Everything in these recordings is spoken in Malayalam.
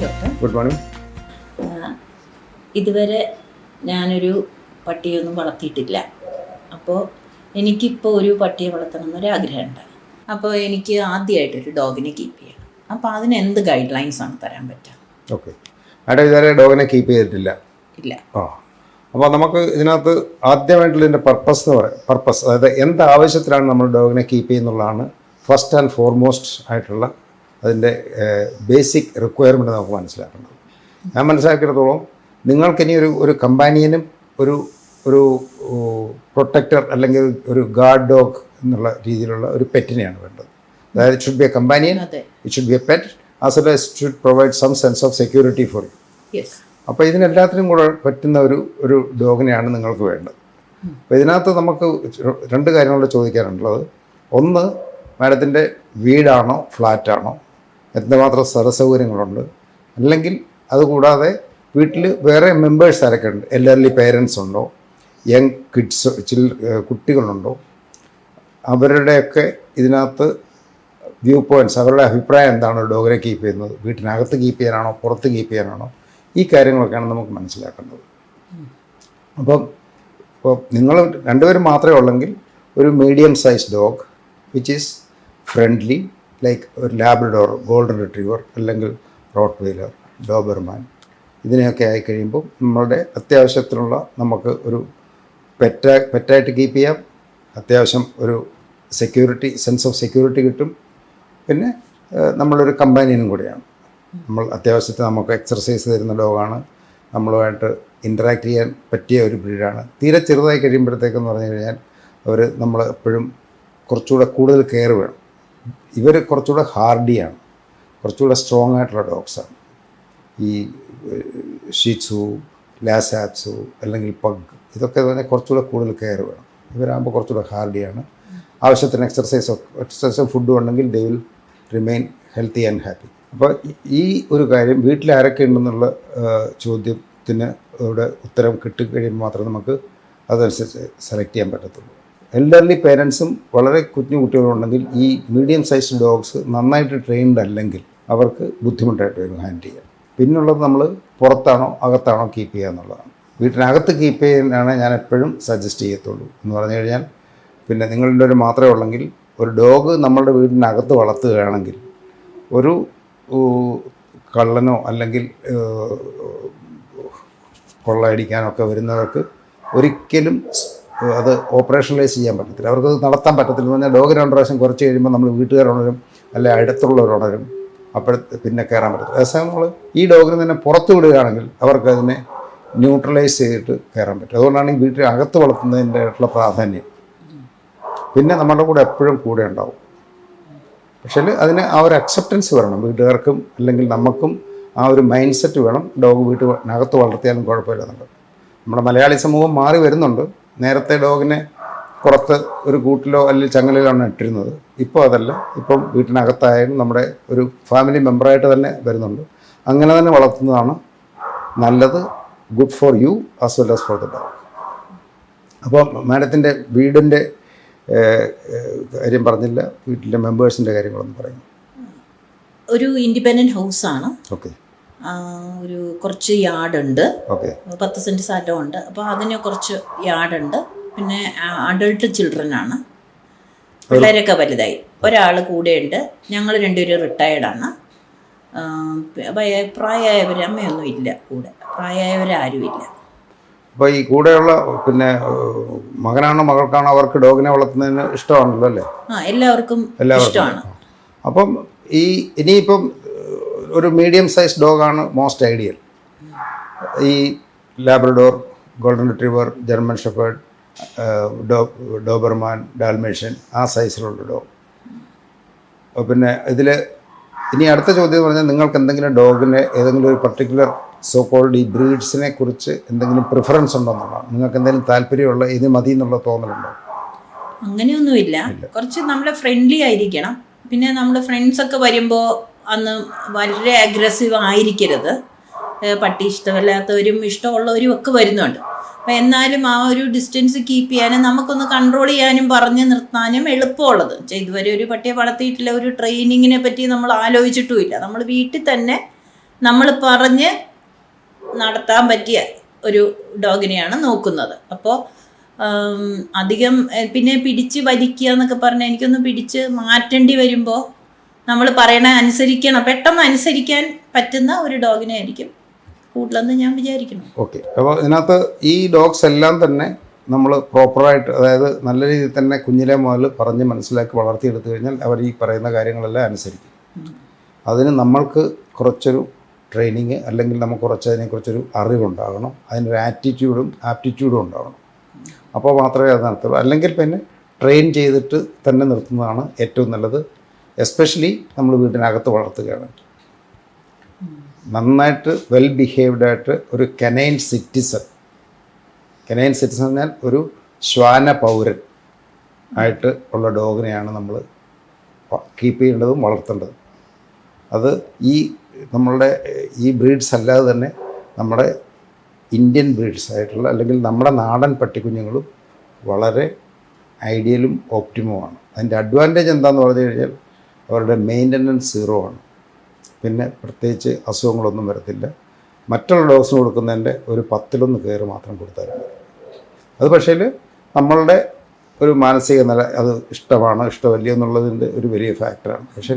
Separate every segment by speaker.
Speaker 1: ഡോക്ടർ.
Speaker 2: Good morning.
Speaker 1: ഇതുവരെ ഞാനൊരു പട്ടിയൊന്നും വളർത്തിയിട്ടില്ല. അപ്പോൾ എനിക്കിപ്പോൾ ഒരു പട്ടിയെ വളർത്തണമെന്നൊരാഗ്രഹമുണ്ട്. അപ്പോൾ എനിക്ക് ആദ്യമായിട്ടൊരു ഡോഗിനെ കീപ്പ് ചെയ്യണം. അപ്പോൾ അതിന് എന്ത് ഗൈഡ് ലൈൻസാണ് തരാൻ പറ്റുക?
Speaker 2: ഓക്കെ, അവിടെ ഇതുവരെ ഡോഗിനെ കീപ്പ് ചെയ്തിട്ടില്ല.
Speaker 1: ഇല്ല.
Speaker 2: അപ്പോൾ നമുക്ക് ഇതിനകത്ത് ആദ്യമായിട്ടുള്ള ഇതിൻ്റെ പർപ്പസ് അതായത് എന്ത് ആവശ്യത്തിലാണ് നമ്മൾ ഡോഗിനെ കീപ്പ് ചെയ്യുന്നുള്ളതാണ് ഫസ്റ്റ് ആൻഡ് ഫോർമോസ്റ്റ് ആയിട്ടുള്ള അതിൻ്റെ ബേസിക് റിക്വയർമെൻറ്റ് നമുക്ക് മനസ്സിലാക്കേണ്ടത്. ഞാൻ മനസ്സിലാക്കിയിടത്തോളം നിങ്ങൾക്കിനി ഒരു കമ്പാനിയനും ഒരു പ്രൊട്ടക്ടർ അല്ലെങ്കിൽ ഒരു ഗാർഡ് ഡോഗ് എന്നുള്ള രീതിയിലുള്ള ഒരു പെറ്റിനെയാണ് വേണ്ടത്. അതായത് it should be a companion, it should be a pet, as well as it should provide some sense of security for you. അപ്പോൾ ഇതിനെല്ലാത്തിനും കൂടെ പറ്റുന്ന ഒരു ഡോഗിനെയാണ് നിങ്ങൾക്ക് വേണ്ടത്. അപ്പോൾ ഇതിനകത്ത് നമുക്ക് രണ്ട് കാര്യങ്ങളോട് ചോദിക്കാനുള്ളത്. ഒന്ന്, മാഡത്തിൻ്റെ വീടാണോ ഫ്ലാറ്റാണോ, എന്തുമാത്രം സ്ഥലസൗകര്യങ്ങളുണ്ട്, അല്ലെങ്കിൽ അതുകൂടാതെ വീട്ടിൽ വേറെ മെമ്പേഴ്സ് ആരൊക്കെ ഉണ്ട്, എൽഡർലി പേരൻസ് ഉണ്ടോ, യങ് കിഡ്സ് കുട്ടികളുണ്ടോ, അവരുടെയൊക്കെ ഇതിനകത്ത് വ്യൂ പോയിൻറ്റ്സ്, അവരുടെ അഭിപ്രായം എന്താണ് ഡോഗിനെ കീപ്പ് ചെയ്യുന്നത്, വീട്ടിനകത്ത് കീപ്പ് ചെയ്യാനാണോ പുറത്ത് കീപ്പ് ചെയ്യാനാണോ, ഈ കാര്യങ്ങളൊക്കെയാണ് നമുക്ക് മനസ്സിലാക്കേണ്ടത്. അപ്പോൾ നിങ്ങൾ രണ്ടുപേരും മാത്രമേ ഉള്ളെങ്കിൽ ഒരു medium size dog which is friendly, like ഒരു ലാബ്രഡോർ, ഗോൾഡൻ റിട്രീവർ, അല്ലെങ്കിൽ റോട്ട് വെയിലർ, ഡോബർമാൻ, ഇതിനെയൊക്കെ ആയിക്കഴിയുമ്പോൾ നമ്മളുടെ അത്യാവശ്യത്തിനുള്ള നമുക്ക് ഒരു പെറ്റായിട്ട് കീപ്പ് ചെയ്യാം. അത്യാവശ്യം ഒരു സെൻസ് ഓഫ് സെക്യൂരിറ്റി കിട്ടും. പിന്നെ നമ്മളൊരു കമ്പാനിയനും കൂടിയാണ്. നമ്മൾ അത്യാവശ്യത്തിന് നമുക്ക് എക്സർസൈസ് തരുന്ന ഡോഗാണ്. നമ്മളുമായിട്ട് ഇൻറ്ററാക്ട് ചെയ്യാൻ പറ്റിയ ഒരു ബ്രീഡാണ്. തീരെ ചെറുതായി കഴിയുമ്പോഴത്തേക്കെന്ന് പറഞ്ഞു കഴിഞ്ഞാൽ നമ്മൾ എപ്പോഴും കുറച്ചുകൂടെ കൂടുതൽ കെയർ വേണം. ഇവർ കുറച്ചുകൂടെ ഹാർഡിയാണ്, കുറച്ചുകൂടെ സ്ട്രോങ് ആയിട്ടുള്ള ഡോഗ്സാണ്. ഈ ഷീറ്റ്സു, ലാസാപ്സു അല്ലെങ്കിൽ പഗ്, ഇതൊക്കെ തന്നെ കുറച്ചുകൂടെ കൂടുതൽ കെയർ വേണം. ഇവരാകുമ്പോൾ കുറച്ചുകൂടെ ഹാർഡിയാണ്. ആവശ്യത്തിന് എക്സർസൈസും ഫുഡും ഉണ്ടെങ്കിൽ they will remain healthy and happy. അപ്പോൾ ഈ ഒരു കാര്യം വീട്ടിൽ ആരൊക്കെ ഉണ്ടെന്നുള്ള ചോദ്യത്തിന് ഇവിടെ ഉത്തരം കിട്ടിക്കഴിയുമ്പോൾ മാത്രമേ നമുക്ക് അതനുസരിച്ച് സെലക്ട് ചെയ്യാൻ പറ്റത്തുള്ളൂ. എൽഡർലി പേരൻസും വളരെ കുഞ്ഞു കുട്ടികളുണ്ടെങ്കിൽ ഈ മീഡിയം സൈസ് ഡോഗ്സ് നന്നായിട്ട് ട്രെയിൻഡ് അല്ലെങ്കിൽ അവർക്ക് ബുദ്ധിമുട്ടായിട്ട് വരും ഹാൻഡിൽ ചെയ്യാൻ. പിന്നുള്ളത് നമ്മൾ പുറത്താണോ അകത്താണോ കീപ്പ് ചെയ്യുക എന്നുള്ളതാണ്. വീട്ടിനകത്ത് കീപ്പ് ചെയ്യാനാണ് ഞാൻ എപ്പോഴും സജസ്റ്റ് ചെയ്യത്തുള്ളൂ. എന്ന് പറഞ്ഞു കഴിഞ്ഞാൽ പിന്നെ നിങ്ങളുടെ ഒരു മാത്രമേ ഉള്ളെങ്കിൽ ഒരു ഡോഗ് നമ്മളുടെ വീടിനകത്ത് വളർത്തുകയാണെങ്കിൽ ഒരു കള്ളനോ അല്ലെങ്കിൽ കൊള്ളയടിക്കാനൊക്കെ വരുന്നവർക്ക് ഒരിക്കലും അത് ഓപ്പറേഷണലൈസ് ചെയ്യാൻ പറ്റത്തില്ല. അവർക്കത് നടത്താൻ പറ്റത്തില്ല. എന്ന് പറഞ്ഞാൽ ഡോഗ് 2 പ്രാവശ്യം കുറച്ച് കഴിയുമ്പോൾ നമ്മൾ വീട്ടുകാരുണരും അല്ലെ അടുത്തുള്ളവരുണരും, അപ്പോൾ പിന്നെ കയറാൻ പറ്റത്തില്ല. അതേസമയം നമ്മൾ ഈ ഡോഗിനെ തന്നെ പുറത്ത് വിടുകയാണെങ്കിൽ അവർക്കതിനെ ന്യൂട്രലൈസ് ചെയ്തിട്ട് കയറാൻ പറ്റും. അതുകൊണ്ടാണ് ഈ വീട്ടിൽ അകത്ത് വളർത്തുന്നതിൻ്റെ ആയിട്ടുള്ള പ്രാധാന്യം. പിന്നെ നമ്മുടെ കൂടെ എപ്പോഴും കൂടെ ഉണ്ടാവും. പക്ഷേ അതിന് ആ ഒരു അക്സെപ്റ്റൻസ് വരണം വീട്ടുകാർക്കും, അല്ലെങ്കിൽ നമുക്കും ആ ഒരു മൈൻഡ് സെറ്റ് വേണം. ഡോഗ് വീട്ടിനകത്ത് വളർത്തിയാലും കുഴപ്പമില്ലെന്നുണ്ട്. നമ്മുടെ മലയാളി സമൂഹം മാറി വരുന്നുണ്ട്. നേരത്തെ ഡോഗിനെ പുറത്ത് ഒരു കൂട്ടിലോ അല്ലെങ്കിൽ ചങ്ങലയിലാണ് ഇട്ടിരുന്നത്. ഇപ്പോൾ അതല്ല. ഇപ്പം വീട്ടിനകത്തായാലും നമ്മുടെ ഒരു ഫാമിലി മെമ്പറായിട്ട് തന്നെ വരുന്നുണ്ട്. അങ്ങനെ തന്നെ വളർത്തുന്നതാണ് നല്ലത്. Good for you as well as for the dog. അപ്പോൾ മാഡത്തിൻ്റെ വീടിൻ്റെ കാര്യം പറഞ്ഞില്ല, വീട്ടിലെ മെമ്പേഴ്സിൻ്റെ കാര്യങ്ങളൊന്നും പറയും.
Speaker 1: ഒരു ഇൻഡിപെൻഡൻറ്റ് ഹൗസാണ്.
Speaker 2: ഓക്കെ.
Speaker 1: ഒരു കുറച്ച് യാർഡുണ്ട്.
Speaker 2: ഓക്കെ.
Speaker 1: 10 സെൻറ്റ് സ്ഥലമുണ്ട്. അപ്പോൾ അതിന് കുറച്ച് യാർഡുണ്ട്. പിന്നെ അഡൾട്ട് ചിൽഡ്രനാണ്. പിള്ളേരൊക്കെ വലുതായി. ഒരാൾ കൂടെയുണ്ട്. ഞങ്ങൾ 2 പേരും റിട്ടയേർഡാണ്. പ്രായമായവർ, അമ്മയൊന്നും ഇല്ല കൂടെ. പ്രായമായവരാരുമില്ല.
Speaker 2: അപ്പോൾ ഈ കൂടെയുള്ള പിന്നെ മകനാണോ മകൾക്കാണോ അവർക്ക് ഡോഗിനെ വളർത്തുന്നതിന് ഇഷ്ടമാണല്ലോ അല്ലേ?
Speaker 1: എല്ലാവർക്കും ഇഷ്ടമാണ്.
Speaker 2: അപ്പം ഇനിയിപ്പം ഒരു മീഡിയം സൈസ് ഡോഗാണ് മോസ്റ്റ് ഐഡിയൽ. ഈ Labrador, golden retriever, German shepherd, Doberman, Dalmatian, ആ സൈസിലുള്ള ഡോഗ്. പിന്നെ ഇതിൽ ഇനി അടുത്ത ചോദ്യം എന്ന് പറഞ്ഞാൽ നിങ്ങൾക്ക് എന്തെങ്കിലും ഡോഗിൻ്റെ ഏതെങ്കിലും ഒരു പർട്ടിക്കുലർ സോ കോൾഡ് ഈ ബ്രീഡ്സിനെ കുറിച്ച് എന്തെങ്കിലും പ്രിഫറൻസ് ഉണ്ടോ എന്നുള്ളതാണ്. നിങ്ങൾക്ക് എന്തെങ്കിലും താല്പര്യമുള്ള ഇത് മതി എന്നുള്ള തോന്നലുണ്ടോ?
Speaker 1: അങ്ങനെയൊന്നുമില്ല. കുറച്ച് നമ്മൾ ഫ്രണ്ട്ലി ആയിരിക്കണം. പിന്നെ നമ്മൾ ഫ്രണ്ട്സൊക്കെ വരുമ്പോൾ അന്ന് വളരെ അഗ്രസീവ് ആയിരിക്കരുത്. പട്ടി ഇഷ്ടമല്ലാത്തവരും ഇഷ്ടമുള്ളവരും ഒക്കെ വരുന്നുണ്ട്. അപ്പം എന്നാലും ആ ഒരു ഡിസ്റ്റൻസ് കീപ്പ് ചെയ്യാനും നമുക്കൊന്ന് കൺട്രോൾ ചെയ്യാനും പറഞ്ഞ് നിർത്താനും എളുപ്പമുള്ളത്. ഇതുവരെ ഒരു പട്ടിയെ വളർത്തിയിട്ടില്ല. ഒരു ട്രെയിനിങ്ങിനെ പറ്റി നമ്മൾ ആലോചിച്ചിട്ടുമില്ല. നമ്മൾ വീട്ടിൽ തന്നെ നമ്മൾ പറഞ്ഞ് നടത്താൻ പറ്റിയ ഒരു ഡോഗിനെയാണ് നോക്കുന്നത്. അപ്പോൾ അധികം പിന്നെ പിടിച്ച് വലിക്കുക എന്നൊക്കെ പറഞ്ഞാൽ എനിക്കൊന്ന് പിടിച്ച് മാറ്റേണ്ടി വരുമ്പോൾ നമ്മൾ പറയണ അനുസരിക്കണം, പെട്ടെന്ന് അനുസരിക്കാൻ പറ്റുന്ന ഒരു ഡോഗിനെ ആയിരിക്കും കൂടുതലെന്ന് ഞാൻ വിചാരിക്കുന്നു.
Speaker 2: ഓക്കെ. അപ്പോൾ ഇതിനകത്ത് ഈ ഡോഗ്സ് എല്ലാം തന്നെ നമ്മൾ പ്രോപ്പറായിട്ട്, അതായത് നല്ല രീതിയിൽ തന്നെ കുഞ്ഞിലെ മുതൽ പറഞ്ഞ് മനസ്സിലാക്കി വളർത്തിയെടുത്തു കഴിഞ്ഞാൽ അവർ ഈ പറയുന്ന കാര്യങ്ങളെല്ലാം അനുസരിക്കും. അതിന് നമ്മൾക്ക് കുറച്ചൊരു ട്രെയിനിങ് അല്ലെങ്കിൽ നമുക്ക് കുറച്ച് അതിനെക്കുറിച്ചൊരു അറിവുണ്ടാകണം, അതിനൊരു ആപ്റ്റിറ്റ്യൂഡും ഉണ്ടാകണം. അപ്പോൾ മാത്രമേ അത് നടത്തുള്ളൂ. അല്ലെങ്കിൽ പിന്നെ ട്രെയിൻ ചെയ്തിട്ട് തന്നെ നിർത്തുന്നതാണ് ഏറ്റവും നല്ലത്. എസ്പെഷ്യലി നമ്മൾ വീട്ടിനകത്ത് വളർത്തുകയാണ്, നന്നായിട്ട് വെൽ ബിഹേവ്ഡായിട്ട് ഒരു കനൈൻ സിറ്റിസൺ എന്നാൽ ഒരു ശ്വാന പൗരൻ ആയിട്ട് ഉള്ള ഡോഗിനെയാണ് നമ്മൾ കീപ്പ് ചെയ്യേണ്ടതും വളർത്തേണ്ടതും. അത് നമ്മളുടെ ഈ ബ്രീഡ്സ് അല്ലാതെ തന്നെ നമ്മുടെ ഇന്ത്യൻ ബ്രീഡ്സ് ആയിട്ടുള്ള അല്ലെങ്കിൽ നമ്മുടെ നാടൻ പട്ടിക്കുഞ്ഞുങ്ങളും വളരെ ഐഡിയലും ഓപ്റ്റിമവുമാണ്. അതിൻ്റെ അഡ്വാൻറ്റേജ് എന്താണെന്ന് പറഞ്ഞു കഴിഞ്ഞാൽ അവരുടെ മെയിൻ്റനൻസ് 0 ആണ്. പിന്നെ പ്രത്യേകിച്ച് അസുഖങ്ങളൊന്നും വരത്തില്ല. മറ്റുള്ള ഡോഗ്സിന് കൊടുക്കുന്നതിൻ്റെ ഒരു 10-1 കെയർ മാത്രം കൊടുത്താൽ മതി. അത് പക്ഷേ നമ്മളുടെ ഒരു മാനസിക നില, അത് ഇഷ്ടമല്ല എന്നുള്ളതിൻ്റെ ഒരു വലിയ ഫാക്ടറാണ്. പക്ഷേ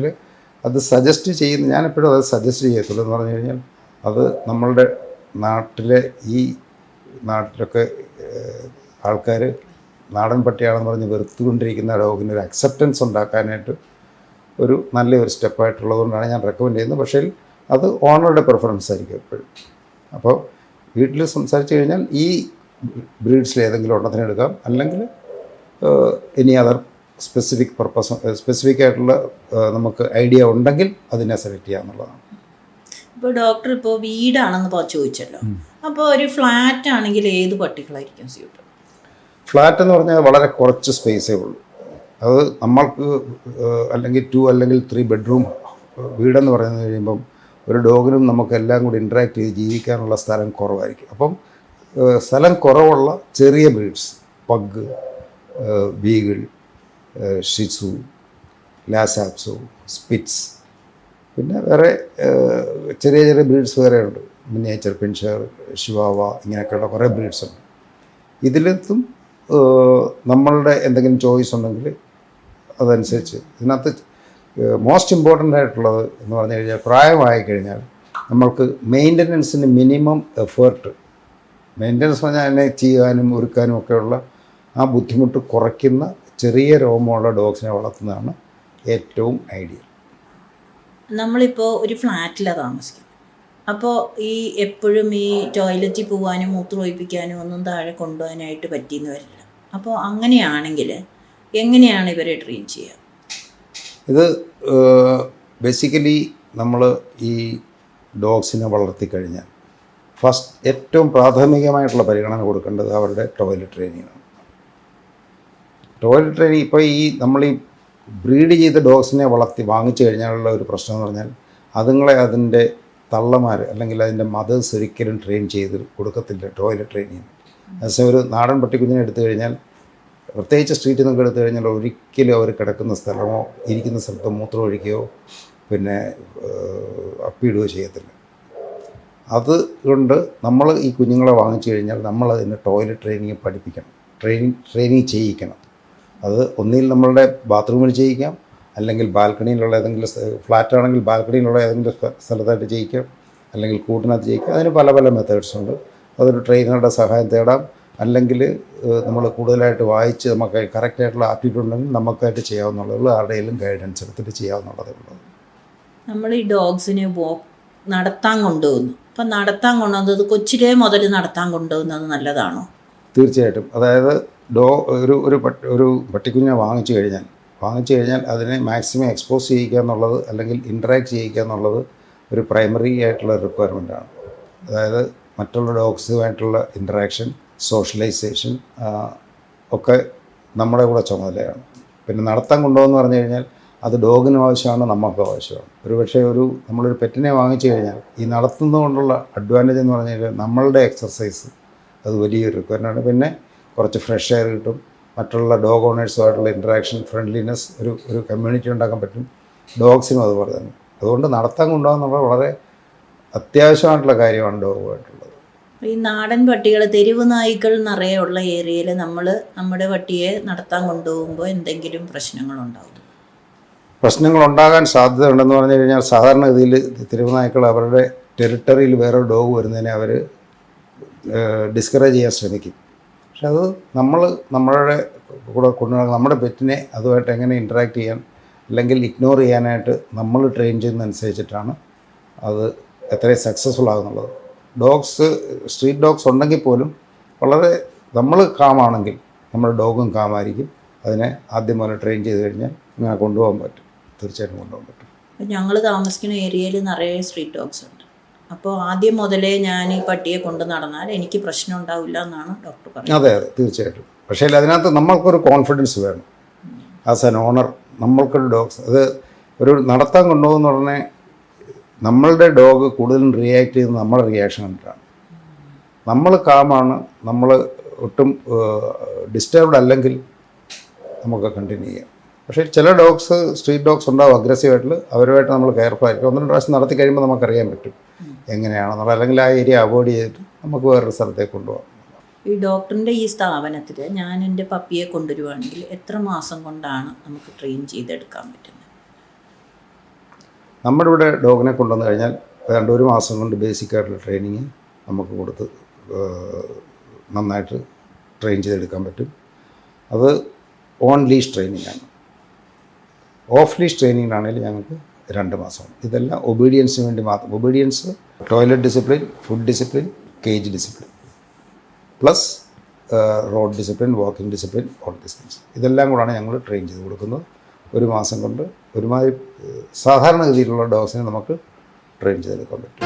Speaker 2: അത് സജസ്റ്റ് ചെയ്യുന്ന, ഞാനെപ്പോഴും അത് സജസ്റ്റ് ചെയ്യത്തുള്ളൂ എന്ന് പറഞ്ഞു കഴിഞ്ഞാൽ, അത് നമ്മളുടെ നാട്ടിലൊക്കെ ആൾക്കാർ നാടൻ പട്ടിയാണെന്ന് പറഞ്ഞ് വെറുത്തുകൊണ്ടിരിക്കുന്ന ഡോഗിന് ഒരു അക്സെപ്റ്റൻസ് ഉണ്ടാക്കാനായിട്ട് ഒരു നല്ലൊരു സ്റ്റെപ്പായിട്ടുള്ളതുകൊണ്ടാണ് ഞാൻ റെക്കമെൻഡ് ചെയ്യുന്നത്. പക്ഷേ അത് ഓണറുടെ പ്രിഫറൻസ് ആയിരിക്കും എപ്പോഴും. അപ്പോൾ വീട്ടിൽ സംസാരിച്ച് കഴിഞ്ഞാൽ ഈ ബ്രീഡ്സിൽ ഏതെങ്കിലും ഒരെണ്ണത്തിന് എടുക്കാം, അല്ലെങ്കിൽ ഇനി അതർ സ്പെസിഫിക് ആയിട്ടുള്ള നമുക്ക് ഐഡിയ ഉണ്ടെങ്കിൽ അതിനെ സെലക്ട് ചെയ്യാമെന്നുള്ളതാണ്.
Speaker 1: ഇപ്പോൾ ഡോക്ടർ ഇപ്പോൾ വീടാണെന്ന് ചോദിച്ചല്ലോ, അപ്പോൾ ഒരു ഫ്ലാറ്റ് ആണെങ്കിൽ ഏത് പട്ടികളായിരിക്കും സ്യൂട്ട്?
Speaker 2: ഫ്ലാറ്റ് എന്ന് പറഞ്ഞാൽ വളരെ കുറച്ച് സ്പേസേ ഉള്ളൂ. അത് നമ്മൾക്ക് അല്ലെങ്കിൽ 2 അല്ലെങ്കിൽ 3 ബെഡ്റൂം വീടെന്ന് പറയുന്നത് കഴിയുമ്പം ഒരു ഡോഗിനും നമുക്ക് എല്ലാം കൂടി ഇൻട്രാക്ട് ചെയ്ത് ജീവിക്കാനുള്ള സ്ഥലം കുറവായിരിക്കും. അപ്പം സ്ഥലം കുറവുള്ള ചെറിയ ബ്രീഡ്സ്, പഗ്, ബീഗിൾ, ഷിസു, ലാസാപ്സോ, സ്പിറ്റ്സ്, പിന്നെ വേറെ ചെറിയ ബ്രീഡ്സ് വേറെ ഉണ്ട്, മിനിയേച്ചർ പിൻഷർ, ഷിവാവ, ഇങ്ങനെയൊക്കെയുള്ള കുറേ ബ്രീഡ്സ് ഉണ്ട്. ഇതിലെത്തും നമ്മളുടെ എന്തെങ്കിലും ചോയ്സ് ഉണ്ടെങ്കിൽ അതനുസരിച്ച്. ഇതിനകത്ത് മോസ്റ്റ് ഇമ്പോർട്ടൻ്റ് ആയിട്ടുള്ളത് എന്ന് പറഞ്ഞു കഴിഞ്ഞാൽ, പ്രായമായി കഴിഞ്ഞാൽ നമ്മൾക്ക് മെയിൻ്റനൻസിന് മിനിമം എഫേർട്ട്, മെയിൻ്റനൻസ് പറഞ്ഞാൽ അതിനെ ചെയ്യാനും ഒരുക്കാനും ഒക്കെയുള്ള ആ ബുദ്ധിമുട്ട് കുറയ്ക്കുന്ന ചെറിയ രോമമുള്ള ഡോഗ്സിനെ വളർത്തുന്നതാണ് ഏറ്റവും ഐഡിയൽ.
Speaker 1: നമ്മളിപ്പോൾ ഒരു ഫ്ലാറ്റിലാണ് താമസിക്കുന്നത്. അപ്പോൾ ഈ എപ്പോഴും ഈ ടോയ്ലറ്റിൽ പോകാനും മൂത്രമൊഴിപ്പിക്കാനും ഒന്നും താഴെ കൊണ്ടുപോകാനായിട്ട് പറ്റിയെന്ന് വരില്ല. അപ്പോൾ അങ്ങനെയാണെങ്കിൽ എങ്ങനെയാണ് ഇവരെ ട്രെയിൻ ചെയ്യുക?
Speaker 2: ഇത് ബേസിക്കലി നമ്മൾ ഈ ഡോഗ്സിനെ വളർത്തിക്കഴിഞ്ഞാൽ ഏറ്റവും പ്രാഥമികമായിട്ടുള്ള പരിഗണന കൊടുക്കേണ്ടത് അവരുടെ ടോയ്ലറ്റ് ട്രെയിനിങ്ങാണ്. ടോയ്ലറ്റ് ട്രെയിനിങ് ഇപ്പോൾ നമ്മൾ ഈ ബ്രീഡ് ചെയ്ത ഡോഗ്സിനെ വാങ്ങിച്ചു കഴിഞ്ഞാലുള്ള ഒരു പ്രശ്നം എന്ന് പറഞ്ഞാൽ, അതുങ്ങളെ അതിൻ്റെ തള്ളമാർ അല്ലെങ്കിൽ അതിൻ്റെ മദേഴ്സ് ഒരിക്കലും ട്രെയിൻ ചെയ്ത് കൊടുക്കത്തില്ല ടോയ്ലറ്റ് ട്രെയിനിങ്. അതേസമയം ഒരു നാടൻ പട്ടിക്കുഞ്ഞിനെ എടുത്തു കഴിഞ്ഞാൽ, പ്രത്യേകിച്ച് സ്ട്രീറ്റിൽ നിന്നൊക്കെ എടുത്തു കഴിഞ്ഞാൽ, ഒരിക്കലും അവർ കിടക്കുന്ന സ്ഥലമോ ഇരിക്കുന്ന സ്ഥലത്തോ മൂത്രം ഒഴിക്കുകയോ പിന്നെ അപ്പിയിടുകയോ ചെയ്യത്തില്ല. അതുകൊണ്ട് നമ്മൾ ഈ കുഞ്ഞുങ്ങളെ വാങ്ങിച്ചു കഴിഞ്ഞാൽ നമ്മളതിന് ടോയ്ലറ്റ് ട്രെയിനിങ് പഠിപ്പിക്കണം, ട്രെയിനിങ് ചെയ്യിക്കണം. അത് ഒന്നിൽ നമ്മളുടെ ബാത്റൂമിൽ ചെയ്യിക്കാം, അല്ലെങ്കിൽ ബാൽക്കണിയിലുള്ള ഏതെങ്കിലും ഫ്ലാറ്റാണെങ്കിൽ ബാൽക്കണിയിലുള്ള ഏതെങ്കിലും സ്ഥലത്തായിട്ട് ചെയ്യിക്കാം, അല്ലെങ്കിൽ കൂട്ടിനകത്ത് ചെയ്യിക്കാം. അതിന് പല മെത്തേഡ്സ് ഉണ്ട്. അതൊരു ട്രെയിനറുടെ സഹായം തേടാം, അല്ലെങ്കിൽ നമ്മൾ കൂടുതലായിട്ട് വായിച്ച് നമുക്ക് കറക്റ്റായിട്ടുള്ള ആപ്റ്റിറ്റ്യൂഡ് ഉണ്ടെങ്കിൽ നമുക്കായിട്ട് ചെയ്യാവുന്നുള്ളൂ. ആരുടെയെങ്കിലും ഗൈഡൻസ് എടുത്തിട്ട് ചെയ്യാവുന്നുള്ളതേ ഉള്ളൂ.
Speaker 1: നമ്മൾ ഈ ഡോഗ്സിനെ നടത്താൻ കൊണ്ടുപോകുന്നു. അപ്പം നടത്താൻ കൊണ്ടുപോകുന്നത് കൊച്ചിലേ മുതൽ നടത്താൻ കൊണ്ടുപോകുന്നത് നല്ലതാണോ?
Speaker 2: തീർച്ചയായിട്ടും. അതായത് ഒരു പട്ടിക്കുഞ്ഞിനെ വാങ്ങിച്ചു കഴിഞ്ഞാൽ അതിനെ മാക്സിമം എക്സ്പോസ് ചെയ്യിക്കുക എന്നുള്ളത്, അല്ലെങ്കിൽ ഇൻട്രാക്ട് ചെയ്യിക്കുക എന്നുള്ളത് ഒരു പ്രൈമറി ആയിട്ടുള്ള റിക്വയർമെൻറ്റാണ്. അതായത് മറ്റുള്ള ഡോഗ്സുമായിട്ടുള്ള ഇൻട്രാക്ഷൻ, സോഷ്യലൈസേഷൻ ഒക്കെ നമ്മുടെ കൂടെ ചുമതലയാണ്. പിന്നെ നടത്താൻ കൊണ്ടുപോകുമെന്ന് പറഞ്ഞു കഴിഞ്ഞാൽ അത് ഡോഗിനും ആവശ്യമാണ്, നമുക്കും ആവശ്യമാണ്. ഒരുപക്ഷെ നമ്മളൊരു പെറ്റിനെ വാങ്ങിച്ചു കഴിഞ്ഞാൽ ഈ നടത്തുന്നതുകൊണ്ടുള്ള അഡ്വാൻറ്റേജ് എന്ന് പറഞ്ഞു കഴിഞ്ഞാൽ നമ്മളുടെ എക്സർസൈസ് അത് വലിയൊരു റിക്വയർമെൻറ്റാണ്. പിന്നെ കുറച്ച് ഫ്രഷ് എയർ കിട്ടും, മറ്റുള്ള ഡോഗ് ഓണേഴ്സുമായിട്ടുള്ള ഇൻട്രാക്ഷൻ, ഫ്രണ്ട്ലിനെസ്, ഒരു കമ്മ്യൂണിറ്റി ഉണ്ടാക്കാൻ പറ്റും. ഡോഗ്സിനും അതുപോലെ തന്നെ. അതുകൊണ്ട് നടത്താൻ കൊണ്ടുപോകാന്നുള്ളത് വളരെ അത്യാവശ്യമായിട്ടുള്ള കാര്യമാണ് ഡോഗുമായിട്ടുള്ളത്.
Speaker 1: ഈ നാടൻ പട്ടികൾ, തെരുവ് നായ്ക്കൾ നിറയെ ഉള്ള ഏരിയയിൽ നമ്മൾ നമ്മുടെ പട്ടിയെ നടത്താൻ കൊണ്ടുപോകുമ്പോൾ എന്തെങ്കിലും പ്രശ്നങ്ങളുണ്ടാവും?
Speaker 2: പ്രശ്നങ്ങളുണ്ടാകാൻ സാധ്യതയുണ്ടെന്ന് പറഞ്ഞു കഴിഞ്ഞാൽ സാധാരണഗതിയിൽ തെരുവ് നായ്ക്കൾ അവരുടെ ടെറിട്ടറിയിൽ വേറെ ഡോഗ് വരുന്നതിനെ അവർ ഡിസ്കറേജ് ചെയ്യാൻ ശ്രമിക്കും. പക്ഷെ അത് നമ്മളുടെ കൂടെ കൊണ്ടുനടക്കുന്ന നമ്മുടെ പെറ്റിനെ അതുമായിട്ട് എങ്ങനെ ഇൻറ്ററാക്ട് ചെയ്യാൻ അല്ലെങ്കിൽ ഇഗ്നോർ ചെയ്യാനായിട്ട് നമ്മൾ ട്രെയിൻ ചെയ്യുന്നതനുസരിച്ചിട്ടാണ് അത് എത്രയും സക്സസ്ഫുൾ ആകുന്നുള്ളത്. സ്ട്രീറ്റ് ഡോഗ്സ് ഉണ്ടെങ്കിൽ പോലും വളരെ നമ്മൾ കാമാണെങ്കിൽ നമ്മുടെ ഡോഗും കാമായിരിക്കും. അതിനെ ആദ്യം പോലെ ട്രെയിൻ ചെയ്ത് കഴിഞ്ഞാൽ ഇങ്ങനെ കൊണ്ടുപോകാൻ പറ്റും, തീർച്ചയായിട്ടും കൊണ്ടുപോകാൻ പറ്റും.
Speaker 1: ഞങ്ങൾ താമസിക്കുന്ന ഏരിയയിൽ നിറയെ സ്ട്രീറ്റ് ഡോഗ്സ് ഉണ്ട്. അപ്പോൾ ആദ്യം മുതലേ ഞാൻ ഈ പട്ടിയെ കൊണ്ട് നടന്നാൽ എനിക്ക് പ്രശ്നം ഉണ്ടാവില്ല എന്നാണ് ഡോക്ടർ പറയുന്നത്.
Speaker 2: അതെ, തീർച്ചയായിട്ടും. പക്ഷേ അതിനകത്ത് നമ്മൾക്കൊരു കോൺഫിഡൻസ് വേണം. ആസ് എൻ ഓണർ നമ്മൾക്കൊരു ഡോഗ്സ് അത് ഒരു നടത്താൻ കൊണ്ടുപോകുന്ന ഉടനെ നമ്മളുടെ ഡോഗ് കൂടുതലും റിയാക്ട് ചെയ്യുന്നത് നമ്മുടെ റിയാക്ഷൻ കണ്ടിട്ടാണ്. നമ്മൾ കാമാണ്, നമ്മൾ ഒട്ടും ഡിസ്റ്റർബ്ഡ് അല്ലെങ്കിൽ നമുക്ക് കണ്ടിന്യൂ ചെയ്യാം. പക്ഷേ ചില ഡോഗ്സ്, സ്ട്രീറ്റ് ഡോഗ്സ് ഉണ്ടാവും അഗ്രസീവായിട്ട്. അവരുമായിട്ട് നമ്മൾ കെയർഫുൾ ആയിരിക്കും. 1-2 പ്രാവശ്യം നടത്തി കഴിയുമ്പോൾ നമുക്കറിയാൻ പറ്റും എങ്ങനെയാണെന്നുള്ളത്. അല്ലെങ്കിൽ ആ ഏരിയ അവോയ്ഡ് ചെയ്തിട്ട് നമുക്ക് വേറൊരു സ്ഥലത്തേക്ക് കൊണ്ടുപോകാം.
Speaker 1: ഈ ഡോക്ടറിൻ്റെ ഈ സ്ഥാപനത്തിൽ ഞാൻ എൻ്റെ പപ്പിയെ കൊണ്ടുവരുവാണെങ്കിൽ എത്ര മാസം കൊണ്ടാണ് നമുക്ക് ട്രെയിൻ ചെയ്തെടുക്കാൻ പറ്റുന്നത്?
Speaker 2: നമ്മുടെ ഇവിടെ ഡോഗിനെ കൊണ്ടുവന്നു കഴിഞ്ഞാൽ ഏതാണ്ട് 1 മാസം കൊണ്ട് ബേസിക്കായിട്ടുള്ള ട്രെയിനിങ് നമുക്ക് കൊടുത്ത് നന്നായിട്ട് ട്രെയിൻ ചെയ്തെടുക്കാൻ പറ്റും. അത് ഓൺ ലീഷ് ട്രെയിനിങ്ങാണ്. ഓഫ് ലീഷ് ട്രെയിനിങ്ങിനാണെങ്കിൽ ഞങ്ങൾക്ക് 2 മാസം. ഇതെല്ലാം ഒബീഡിയൻസിന് വേണ്ടി മാത്രം. Obedience, toilet discipline, food discipline, cage discipline, plus road discipline, walking discipline, all disciplines. ഇതെല്ലാം കൂടാണ് ഞങ്ങൾ ട്രെയിൻ ചെയ്ത് കൊടുക്കുന്നത്. 1 മാസം കൊണ്ട് ഒരുമാതിരി സാധാരണഗതിയിലുള്ള ഡോഗ്സിനെ നമുക്ക് ട്രെയിൻ ചെയ്തെടുക്കാൻ പറ്റും.